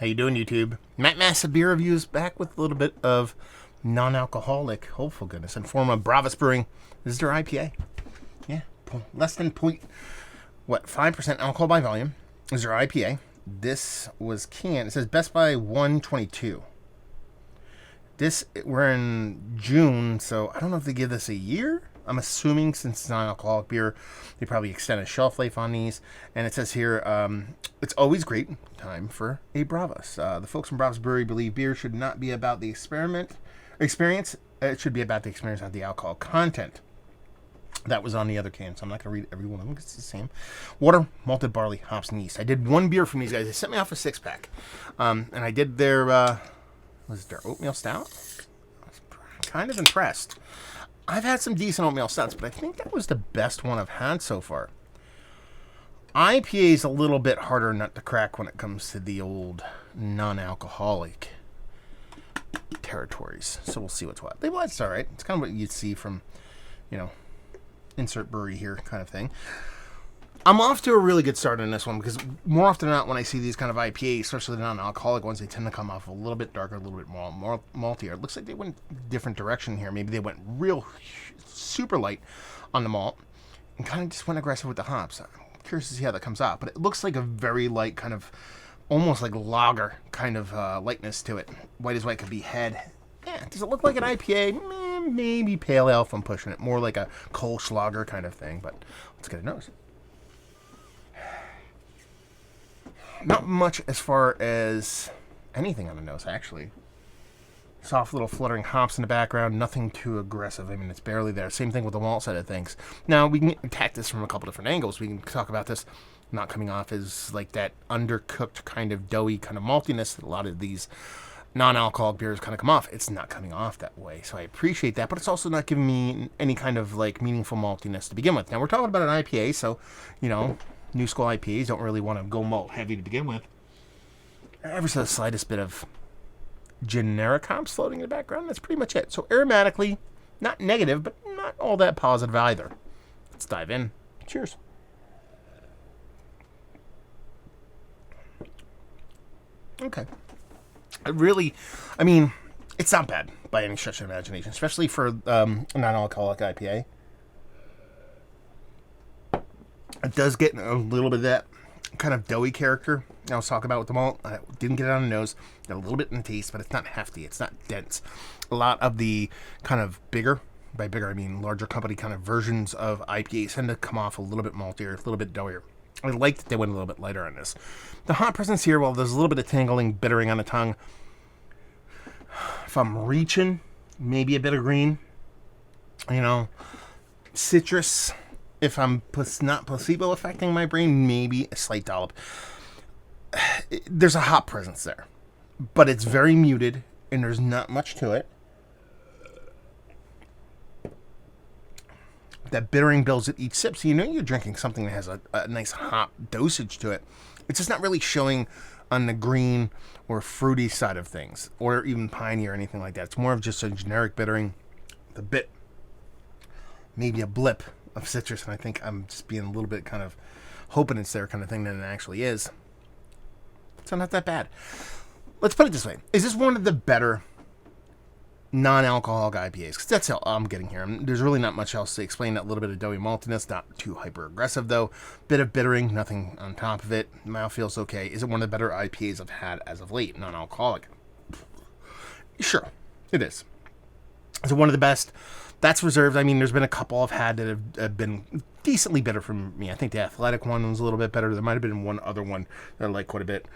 How you doing, YouTube? Matt Massive Beer Reviews back with a little bit of non-alcoholic, hopeful goodness, in form of Bravus Brewing. This is their IPA. Yeah, less than 5% alcohol by volume. This is their IPA. This was canned. It says best by 122. We're in June, so I don't know if they give this a year. I'm assuming since it's non-alcoholic beer, they probably extend a shelf life on these. And it says here, it's always great time for a Bravus. The folks from Bravus Brewery believe beer should not be about the experience. It should be about the experience, not the alcohol content. That was on the other can, so I'm not going to read every one of them because it's the same. Water, malted barley, hops, and yeast. I did one beer from these guys. They sent me off a 6-pack. And I did their, was it their oatmeal stout? I was kind of impressed. I've had some decent oatmeal stouts, but I think that was the best one I've had so far. IPA is a little bit harder nut to crack when it comes to the old non-alcoholic territories. So we'll see what's what. Well, it's all right. It's kind of what you'd see from, insert brewery here kind of thing. I'm off to a really good start on this one because more often than not when I see these kind of IPAs, especially the non-alcoholic ones, they tend to come off a little bit darker, a little bit more maltier. It looks like they went a different direction here. Maybe they went real super light on the malt and kind of just went aggressive with the hops. I'm curious to see how that comes out, but it looks like a very light kind of, almost like lager kind of lightness to it. White as white could be head. Yeah, does it look like an IPA? Maybe pale ale if I'm pushing it. More like a Kolsch lager kind of thing, but let's get a nose. Not much as far as anything on the nose, actually. Soft little fluttering hops in the background, nothing too aggressive. I mean, it's barely there. Same thing with the malt side of things. Now, we can attack this from a couple different angles. We can talk about this not coming off as like that undercooked kind of doughy kind of maltiness that a lot of these non-alcoholic beers kind of come off. It's not coming off that way, so I appreciate that, but it's also not giving me any kind of like meaningful maltiness to begin with. Now, we're talking about an IPA, so, new school IPAs don't really want to go malt heavy to begin with. Ever so the slightest bit of generic hops floating in the background. That's pretty much it. So aromatically, not negative, but not all that positive either. Let's dive in. Cheers. Okay. It's not bad by any stretch of imagination, especially for a non-alcoholic IPA. It does get a little bit of that kind of doughy character I was talking about with the malt. I didn't get it on the nose. Got a little bit in the taste, but it's not hefty. It's not dense. A lot of the kind of bigger, by bigger I mean larger company kind of versions of IPAs tend to come off a little bit maltier, a little bit doughier. I like that they went a little bit lighter on this. The hot presence here, while there's a little bit of tangling, bittering on the tongue, if I'm reaching, maybe a bit of green, citrus. If I'm not placebo affecting my brain, maybe a slight dollop. There's a hop presence there, but it's very muted and there's not much to it. That bittering builds at each sip, so you're drinking something that has a nice hop dosage to it. It's just not really showing on the green or fruity side of things, or even piney or anything like that. It's more of just a generic bittering, the bit, maybe a blip of citrus, and I think I'm just being a little bit kind of hoping it's there kind of thing than it actually is. So not that bad. Let's put it this way. Is this one of the better non-alcoholic IPAs? Because that's all I'm getting here. There's really not much else to explain. That little bit of doughy maltiness, not too hyper-aggressive though. Bit of bittering, nothing on top of it. Mouth feels okay. Is it one of the better IPAs I've had as of late, non-alcoholic? Sure, it is. Is it one of the best? That's reserved. I mean, there's been a couple I've had that have been decently better for me. I think the Athletic one was a little bit better. There might have been one other one that I like quite a bit.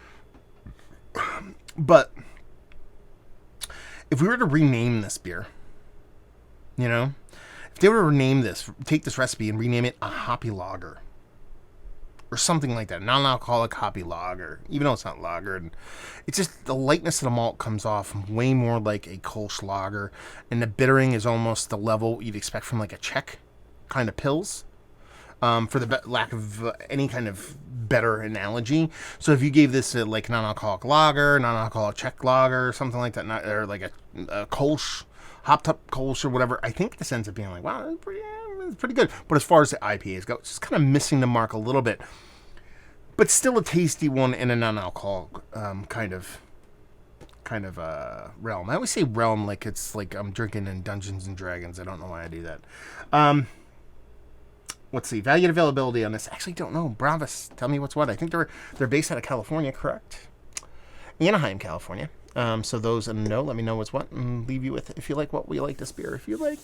But if we were to rename this beer, if they were to rename this, take this recipe and rename it a hoppy lager or something like that, non-alcoholic hoppy lager, even though it's not lager, and it's just the lightness of the malt comes off way more like a Kolsch lager, and the bittering is almost the level you'd expect from like a Czech kind of pills, for the lack of any kind of better analogy. So if you gave this a like non-alcoholic lager, non-alcoholic Czech lager, something like that, or like a Kolsch, hopped up Kolsch or whatever, I think this ends up being like, wow, it's pretty good. But as far as the IPAs go, it's just kind of missing the mark a little bit. but still a tasty one in a non-alcoholic kind of realm. I always say realm like it's like I'm drinking in Dungeons and Dragons. I don't know why I do that. Let's see. Value and availability on this. I actually don't know. Bravus, tell me what's what. I think they're based out of California, correct? Anaheim, California. So those in the know, let me know what's what, and leave you with if you like what we like this beer. If you like,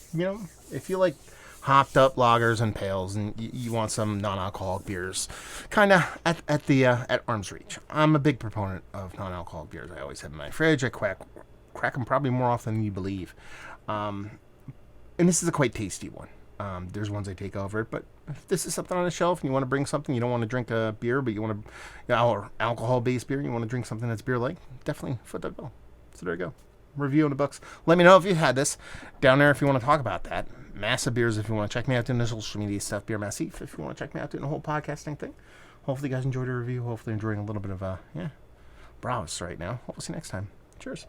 if you like hopped up lagers and pales, and you want some non-alcoholic beers, kind of at arm's reach. I'm a big proponent of non-alcoholic beers. I always have in my fridge. I crack them probably more often than you believe, and this is a quite tasty one. There's ones I take over it, but if this is something on the shelf and you want to bring something, you don't want to drink a beer, but you want to, or alcohol-based beer, you want to drink something that's beer-like, definitely foot that bill. So there you go. Review in the books. Let me know if you had this down there if you want to talk about that. Massive Beers if you want to check me out doing the social media stuff. Beer Massif if you want to check me out doing the whole podcasting thing. Hopefully you guys enjoyed the review. Hopefully enjoying a little bit of, Bravus right now. Hope we'll see you next time. Cheers.